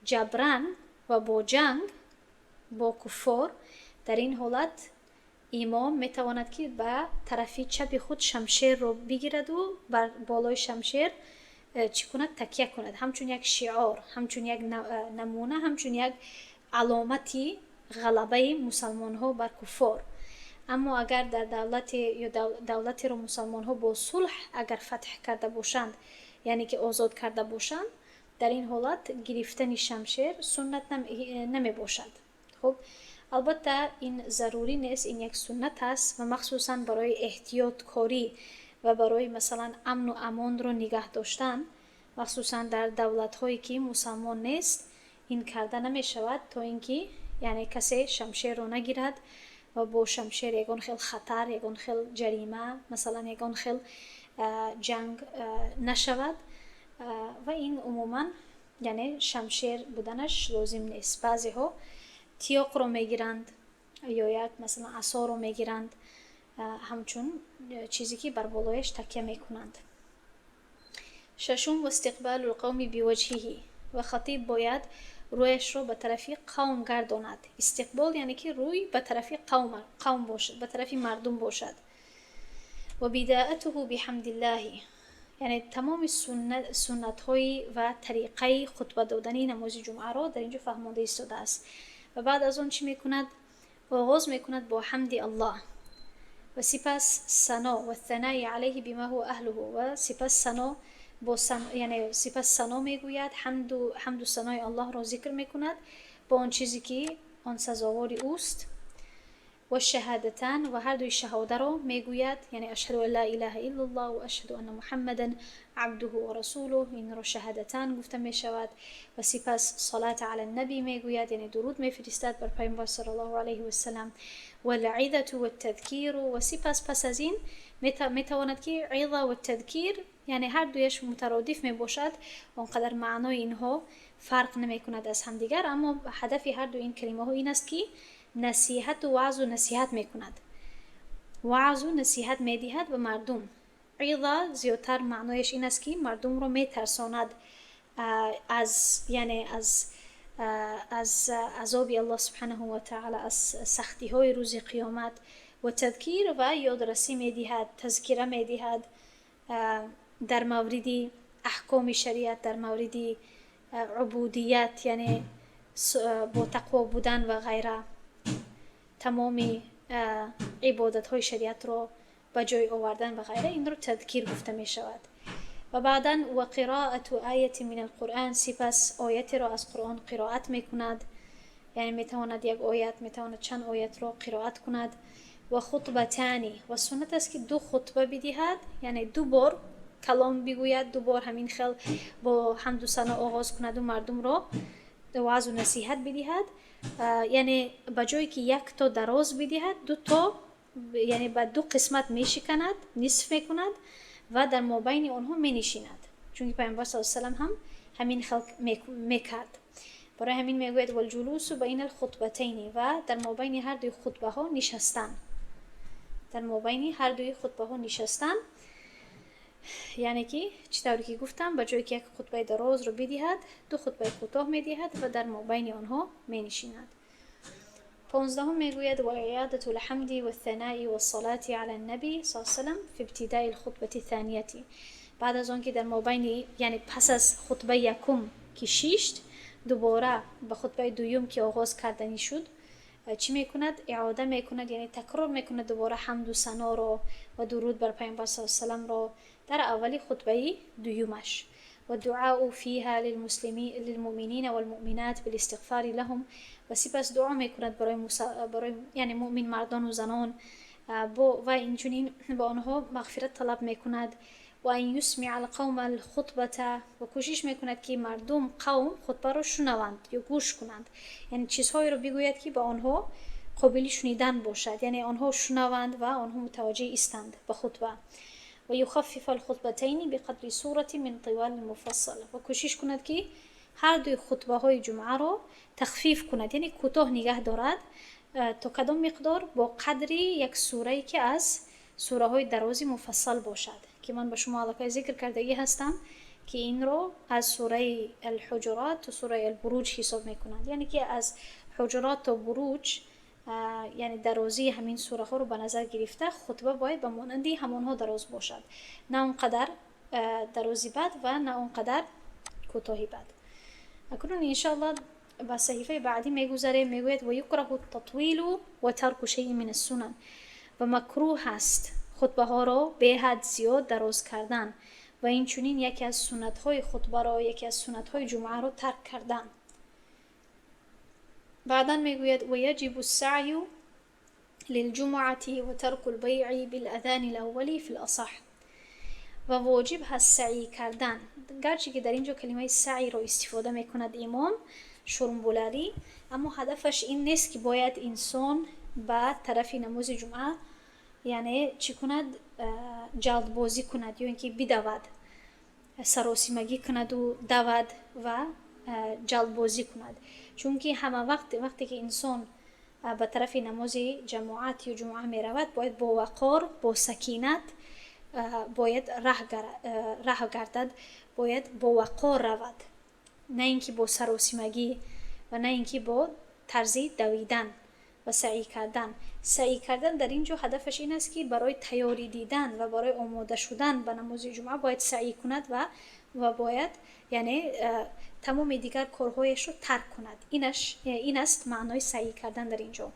جبران و با جنگ با کفار، در این حالت امام میتواند که به طرفی چپ خود شمشیر رو بگیرد و بر بالای شمشیر چی کند؟ تکیه کند، همچون یک شعار، همچون یک نمونه، همچون یک علامتی غلبه مسلمان ها بر کفار. اما اگر در دولتی رو مسلمان ها با صلح اگر فتح کرده باشند، یعنی که آزاد کرده باشند، در این حالت گرفتن شمشیر سنت نمی باشد. خب البته این ضروری نیست، این یک سنت است و مخصوصا برای احتیاط کاری و برای مثلا امن و امان رو نگه داشتن، مخصوصا در دولت هایی که مسلمان نیست، این کرده نمی شود تا اینکه یعنی کسی شمشیر رو نگیرد و با شمشیر یگان خیل خطر، یگان خیل جریمه، مثلا یگان خیل جنگ نشود و این عموما یعنی شمشیر بودنش لازم نیست. بعضی ها تیاق رو میگیرند یا یک مثلا عصا رو میگیرند، همچون چیزی که بر بالایش تکیه میکنند. ششم، و استقبال القوم بوجهه، و خطیب باید رویش رو به طرف قوم گرداند. استقبال یعنی که روی به طرف قوم باشد، به طرف مردم باشد. و بداءته بحمد الله، یعنی تمام سنت های و طریقه خطبه دادن نماز جمعه را در اینجا فهمانده ایستاده است. و بعد از اون چی میکند؟ آغاز میکند با حمد الله و سپس ثنا و ثنای علیه بما هو اهله، و سپس ثنا یعنی سپس ثنا میگوید، حمد و ثنای الله را ذکر میکند با آن چیزی که آن سزاوار اوست. و شهادتن، و هر دوی شهاده را میگوید، یعنی اشهد ان لا اله الا الله و اشهد ان محمدا عبده و رسوله، این را شهادتن گفته می شود. و سپس صلات علی النبی میگوید، یعنی درود میفرستد بر پیامبر صلی الله علیه و سلم. و العظه و التذکیر، و سپس پس از این میتواند که عظه و تذکیر یعنی هر دویش مترادف می باشد، اونقدر معنای اینها فرق نمی کند از هم دیگر، اما هدف هر دو این کلمه ها این است که نصیحت و وعظ و نصیحت میکند. وعظ و نصیحت میدهد به مردم. عظه زیادتر معنایش این است که مردم رو میترساند از عذاب الله سبحانه و تعالی، از سختی های روز قیامت. و تذکیر و یادرسی میدهد، تذکیره میدهد در مورد احکام شریعت، در مورد عبودیت، یعنی با تقوا بودن و غیره، تمامی عبادت های شریعت را به جای آوردن و غیره، این رو تذکیر گفته می شود. و بعدا و قراءت آیه من القرآن، سپس آیت را از قرآن قرائت می کند، یعنی می تواند یک آیت، می تواند چند آیت را قرائت کند. و خطبتانی، و سنت است که دو خطبه بدهد، یعنی دو بار کلام بگوید، دو بار همین خیل با حمد و ثنا آغاز کند و مردم را وعظ و نصیحت بدهد، یعنی بجایی که یک تا دراز بدهد، دو تا یعنی به دو قسمت می شکند، نصف می کند و در مابین آنها می نشیند، چون که پیامبر صلی الله علیه و سلم هم همین خلق می کرد. برای همین می گوید والجلوس بین الخطبتین، و در مابین هر دوی خطبه ها نشستن، در مابین هر دوی خطبه ها نشستن، یعنی که چطوری که گفتم بجایی که یک خطبه دراز رو بدهد، دو خطبه کوتاه میدهد و در مابین آنها می نشیند. 15 میگوید و اعاده الحمد و الثناء و الصلاة علی النبی صلی الله علیه و سلم فی ابتداء الخطبه الثانیه، بعد از آن که در مابین یعنی پس از خطبه یکم که شیشت، دوباره به خطبه دوم که آغاز کردنی شد چی میکند؟ اعاده میکند، یعنی تکرار میکند دوباره حمد و ثنا را و درود بر پیامبر صلی الله علیه و سلم را در اولی خطبه دومش. و دعاء فيها للمؤمنین والمؤمنات بالاستغفار لهم، و سپس دعا میکند برای یعنی مؤمن مردان و زنان و اینچنین با آنها مغفرت طلب میکند و این یسمع القوم الخطبه و کوشش میکند که مردم قوم خطبه را شنوند یا گوش کنند، یعنی چیزهایی را بگوید که با آنها قابل شنیدن باشد، یعنی آنها شنوند و آنها متوجه استند به خطبه. و یخفف الخطبتین بقدر سوره من طوال المفصل و کوشش کند که هر دوی خطبه های جمعه را تخفیف کند، یعنی کوتاه نگه دارد تا کدام مقدار؟ با قدری یک سوره که از سوره های دراز مفصل باشد، که من به شما علاقه ذکر کردگی هستم که این رو از سوره الحجرات تا سوره البروج حساب میکنند، یعنی که از حجرات تا بروج یعنی درازی همین سوره ها رو به نظر گرفته خطبه باید به مانندی همانها دراز باشد، نه اونقدر درازی بد و نه اونقدر کوتاهی بد. اکنون انشاءالله با صحیفه بعدی میگذره، میگوید و یکره التطویل و ترک شیء من السنن و مکروه است خطبه ها را به حد زیاد دراز کردن و این چنین یکی از سنت های خطبه را، یکی از سنت های جمعه را ترک کردن. بعدا میگوید و یجب السعی للجمعه و ترک البیع بالاذان الاولی فی الاصح و واجب هست سعی کردن، گرچه که در اینجا کلمه سعی را استفاده میکند امام شرمبولاری، اما هدفش این نیست که باید انسان به طرف نماز جمعه یعنی چی کند؟ جلدبازی کند یا اینکه بدود، سراسیمگی کند و دود و جلدبازی کند، چون که همه وقتی که انسان به طرف نماز جماعت یا جمعه می رود باید با وقار، با سکینت باید ره گردد، باید با وقار رود، نه اینکه با سراسیمگی و نه اینکه با طرز دویدن و سعی کردن. سعی کردن در اینجا هدفش این است که برای تیاری دیدن و برای آماده شدن به نماز جمعه باید سعی کند و باید یعنی تمام دیگر کارهایش رو ترک کند. این است معنای سعی کردن در اینجا.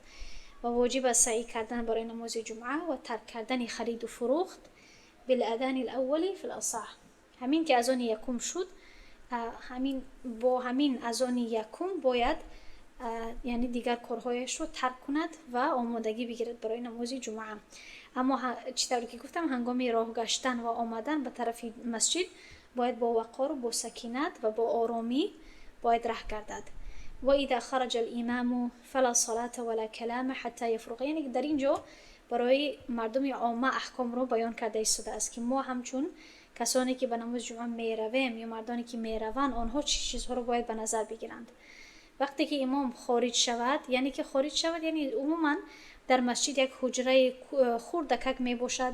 و واجب است سعی کردن برای نماز جمعه و ترک کردن خرید و فروخت بالاذان الاولی فی الاصح. همین که اذان یکم شد، با همین اذان یکم باید یعنی دیگر کارهایش رو ترک کند و آمادگی بگیرد برای نماز جمعه. اما چطوری که گفتم هنگام راه گشتن و آمدن به طرف مسجد باید با وقار و با سکینت و با آرامی باید ره گردد. و اذا خرج الامام فلا صلاة ولا کلام حتی یفرغ، یعنی در اینجا برای مردم عامه احکام رو بیان کرده ایستاده است که ما همچون کسانی که به نماز جمعه میرویم یا مردانی که میروند آنها چه چیزها رو باید به نظر بگیرند. وقتی که امام خارج شود، یعنی که خارج شود یعنی عموما در مسجد یک حجره خردکک می باشد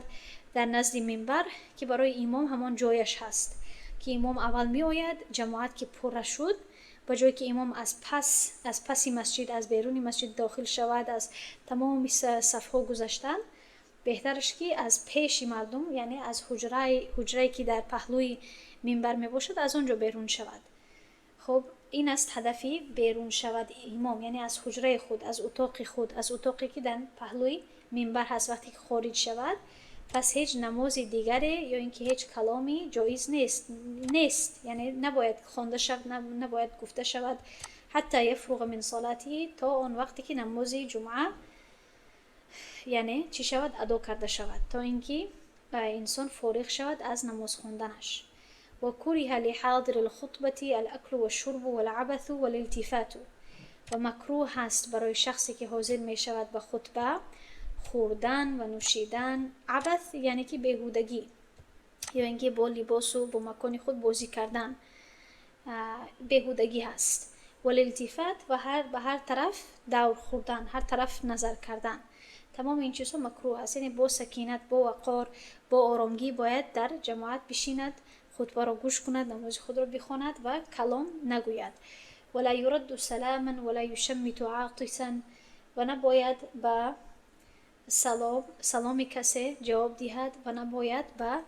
در نزد منبر که برای امام همان جایش هست که امام اول می آید، جماعت که پر شد به جایی که امام از پس مسجد، از بیرون مسجد داخل شود، از تمام صفها گذشتن، بهترش که از پیش مردم یعنی از حجره که در پهلوی منبر می باشد از آنجا بیرون شود. خب این است هدفی بیرون شود امام، یعنی از حجره خود، از اتاقی که در پهلوی منبر هست. وقتی که خارج شود پس هیچ نماز دیگری یا اینکه هیچ کلامی جایز نیست، یعنی نباید خوانده شود، نباید گفته شود حتی یفرغ من صلاتی، تا آن وقتی که نماز جمعه یعنی چی شود؟ ادا کرده شود، تا اینکه انسان فارغ شود از نماز خواندنش. و کره لحاضر الخطبه الاکل والشرب والعبث والالتفات، و مکروه هست برای شخصی که حاضر می شود به خطبه خوردن و نوشیدن، عبث یعنی که بیهودگی یا اینکه با لباس و با مکان خود بازی کردن، بیهودگی هست. والالتفات و به هر طرف دور خوردن، هر طرف نظر کردن، تمام این چیزها مکروه است. یعنی با سکینت، با وقار، با آرامگی باید در جماعت بشیند، خطبه را گوش کند، نماز خود را بخواند و کلام نگوید. ولا يرد سلاما ولا يشمت عاطسا، و نباید به سلام کسی جواب دهد و نباید به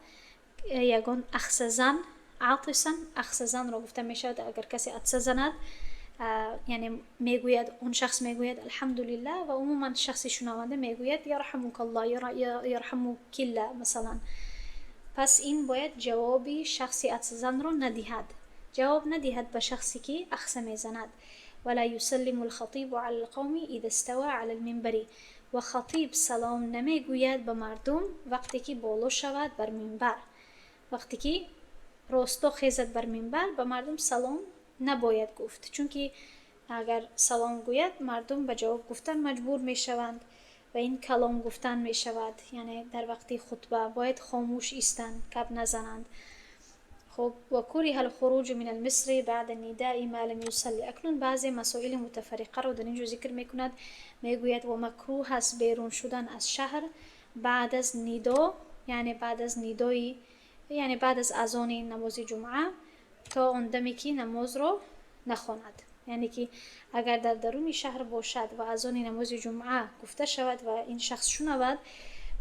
یگان اخسزن، عاطسا اخسزن را گفته می شود اگر کسی عطسه زند، یعنی میگوید، اون شخص میگوید الحمدلله و عموما شخص شنونده میگوید یرحمک الله، یرحمک الله مثلا. پس این باید جوابی شخصی عطسه زن را ندهد، جواب ندهد به شخصی که اخسه میزند. ولا يسلم الخطيب على القوم اذا استوى على المنبر، و خطیب سلام نمیگوید به مردم وقتی که بالا شود بر منبر. وقتی که راستا خیزد بر منبر به مردم سلام نباید گفت، چون که اگر سلام گوید مردم به جواب گفتن مجبور می شوند و این کلام گفتن می شود. یعنی در وقتی خطبه باید خاموش ایستند، کپ نزنند. خب و کره الخروج من المصر بعد النداء ما لم يصلي. اکنون بعضی مسائل متفرقه رو در اینجا ذکر میکند. میگوید و مکروه است بیرون شدن از شهر بعد از ندا، یعنی بعد از ندای، یعنی بعد از اذان نماز جمعه تا اون دمی که نماز رو نخواند. یعنی که اگر در درون شهر باشد و اذان نماز جمعه گفته شود و این شخص شنود،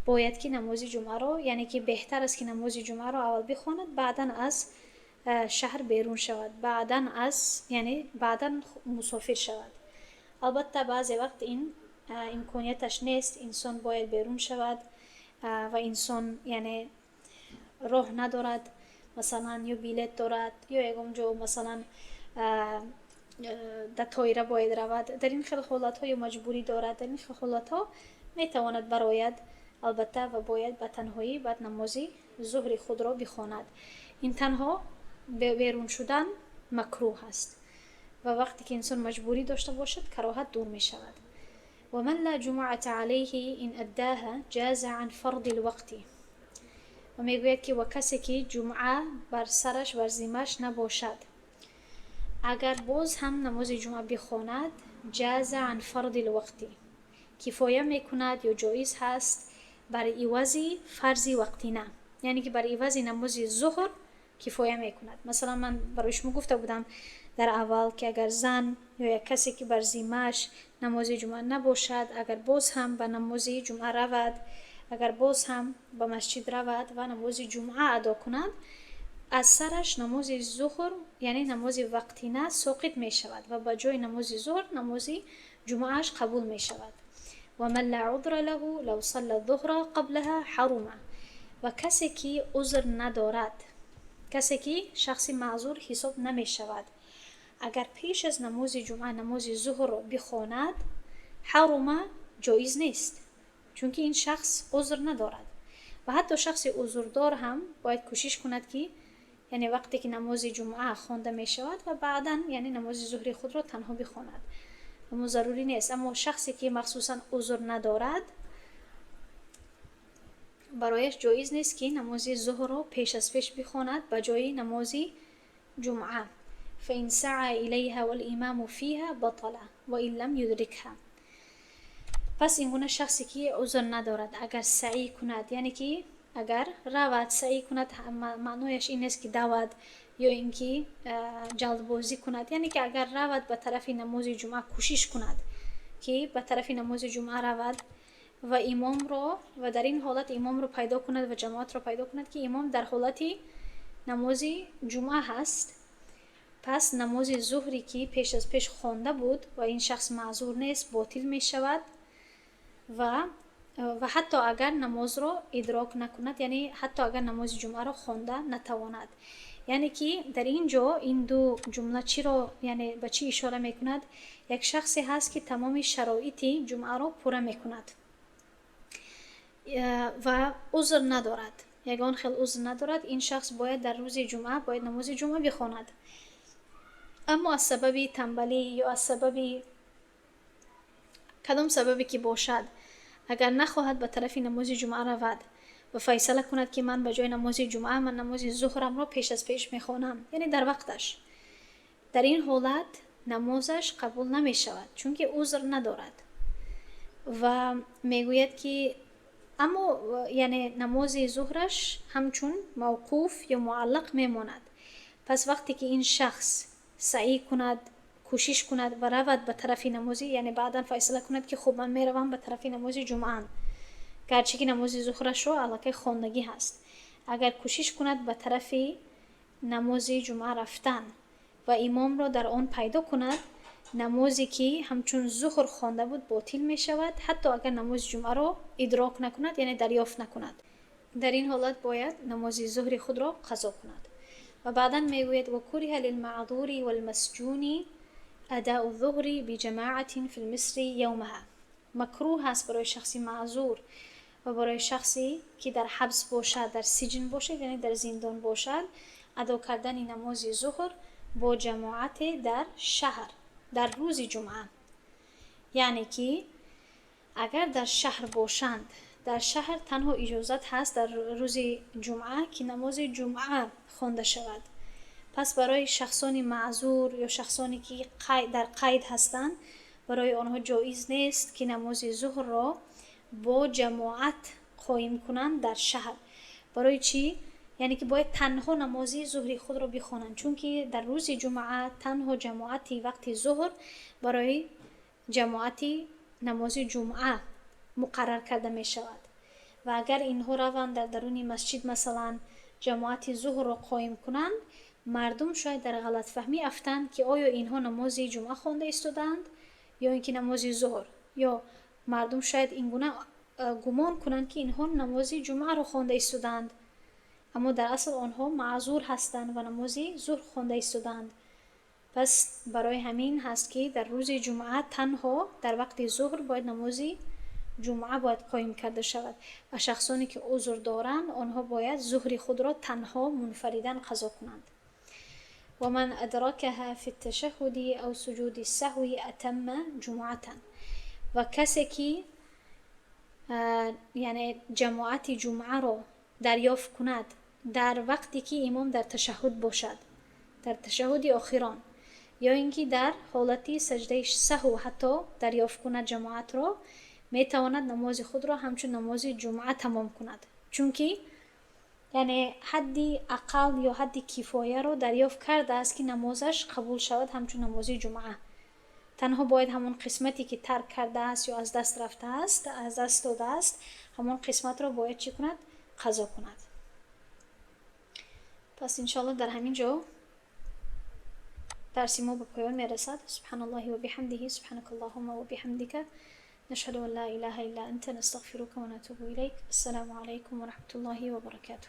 باید که نماز جمعه رو، یعنی که بهتر است که نماز جمعه رو اول بخواند بعداً از شهر بیرون شود، یعنی بعداً مسافر شود. البته بعضی وقت این امکانیتش نیست، انسان باید بیرون شود و انسان یعنی راه ندارد، مثلا یا بیلت دارد یا یکم جو مثلا در تایره باید رود. در این خیلی حالت ها یا مجبوری دارد، در این خیلی حالت ها میتواند براید البته و باید به تنهایی بعد نماز ظهر خود را بخواند. این تنها بیرون شدن مکروه است و وقتی که انسان مجبوری داشته باشد کراهت دور می شود. و من لا جمعة علیه ان اداها جاز عن فرض الوقت. و میگوید که و کسی که جمعه بر سرش بر ذمه‌اش نباشد اگر باز هم نماز جمعه بخواند جاز عن فرض الوقت، کفایه میکند یا جایز هست برای عوض فرض وقتی نه. یعنی که برای عوض نماز ظهر کفایه میکند. مثلا من برای شما گفته بودم در اول که اگر زن یا یک کسی که بر ذمه‌اش نماز جمعه نباشد اگر باز هم به نماز جمعه رود، اگر باز هم به مسجد رود و نماز جمعه ادا کند، از سرش نماز ظهر یعنی نماز وقتی نه ساقط می شود و به جای نماز ظهر نماز جمعهش قبول می شود. و من لا عذر له لو صلى الظهر قبلها حرم. و کسی که عذر ندارد، کسی که شخصی معذور حساب نمی شود، اگر پیش از نماز جمعه نماز ظهر را بخواند حرم، جایز نیست، چون که این شخص عذر ندارد. و حتی شخص عذردار هم باید کوشش کند که یعنی وقتی که نماز جمعه خوانده می شود و بعداً یعنی نماز ظهر خود را تنها بخواند، اما ضروری نیست. اما شخصی که مخصوصاً عذر ندارد برایش جایز نیست که نماز ظهر را پیش از پیش بخواند به جای نماز جمعه. فإن سعى إليها والإمام فيها بطل وإن لم يدركها. پس این گونه شخصی که عذر ندارد اگر سعی کند، یعنی که اگر رود سعی کند، معنایش این است که دود یا اینکه جلدبازی کند، یعنی که اگر رود به طرف نماز جمعه کوشش کند که به طرف نماز جمعه رود و امام را و در این حالت امام را پیدا کند و جماعت را پیدا کند که امام در حالت نماز جمعه هست، پس نماز ظهری که پیش از پیش خوانده بود و این شخص معذور نیست باطل می شود و حتی اگر نماز را ادراک نکند، یعنی حتی اگر نماز جمعه را خوانده نتواند. یعنی که در اینجا این دو جمله چی را یعنی به چی اشاره میکند؟ یک شخصی هست که تمام شرایط جمعه را پوره میکند و عذر ندارد، یگان خیلی عذر ندارد، این شخص باید در روز جمعه باید نماز جمعه بخواند، اما از سبب تنبلی یا از سبب کدام سببی که باشد اگر نخواهد به طرف نماز جمعه رود و فیصله کند که من به جای نماز جمعه من نماز ظهرم را پیش از پیش میخوانم، یعنی در وقتش، در این حالت نمازش قبول نمی شود چون که عذر ندارد و میگوید که اما یعنی نماز ظهرش همچون موقوف یا معلق میماند. پس وقتی که این شخص سعی کند کوشش کند و رود به طرف نمازی، یعنی بعدا فیصله کند که خب من میروم به طرف نماز جمعه، گرچه که نماز ظهرش رو علاقه خواندگی هست، اگر کوشش کند به طرف نماز جمعه رفتن و امام را در آن پیدا کند، نمازی که همچون ظهر خوانده بود باطل می شود حتی اگر نماز جمعه را ادراک نکند، یعنی دریافت نکند. در این حالت باید نماز ظهر خود را قضا کند. و بعدا میگوید و کره للمعذور والمسجون اداء الظهر بجماعة في المصر يومها. مکروه است برای شخصی معذور و برای شخصی که در حبس باشد، در سجن باشد، یعنی در زندان باشد، ادا کردن نماز ظهر با جماعت در شهر در روز جمعه. یعنی که اگر در شهر باشند، در شهر تنها اجازت هست در روز جمعه که نماز جمعه خوانده شود. پس برای شخصان معذور یا شخصانی که در قید هستند، برای آنها جایز نیست که نماز ظهر را با جماعت قائم کنند در شهر. برای چی؟ یعنی که باید تنها نماز ظهر خود را بخوانند، چون که در روز جمعه تنها جماعتی وقت ظهر برای جماعتی نماز جمعه مقرر کرده می شود. و اگر اینها روند در درون مسجد مثلا جماعت ظهر را قائم کنند، مردم شاید در غلط فهمی افتند که آیا اینها نماز جمعه خوانده ایستادند یا اینکه نماز ظهر، یا مردم شاید اینگونه گمان کنند که اینها نماز جمعه را خوانده ایستادند، اما در اصل آنها معذور هستند و نماز ظهر خوانده ایستادند. پس برای همین هست که در روز جمعه تنها در وقت ظهر باید نماز جمعه باید قائم کرده شود و شخصانی که عذر دارند آنها باید ظهر خود را تنها منفرداً قضا کنند. و من ادرکها فی التشهد او سجود السهو اتم جمعه. و کسی که یعنی جماعت جمعه را دریافت کند در وقتی که امام در تشهد باشد، در تشهد آخران، یا اینکه در حالت سجده سهو حتی دریافت کند جماعت را، می تواند نماز خود را همچون نماز جمعه تمام کند، چون که یعنی حدی اقل یا حدی کفایه را دریافت کرده است که نمازش قبول شود همچون نماز جمعه. تنها باید همون قسمتی که ترک کرده است یا از دست رفته است، از دست داده است، همون قسمت را باید چی کند؟ قضا کند. پس انشاءالله در همین جا درس ما به پایان میرسد. سبحان الله و بحمده، سبحانك اللهم و بحمدك، نشهد ان لا اله الا انت، نستغفرك و نتوب الیک. السلام علیکم و رحمت الله و برکاته.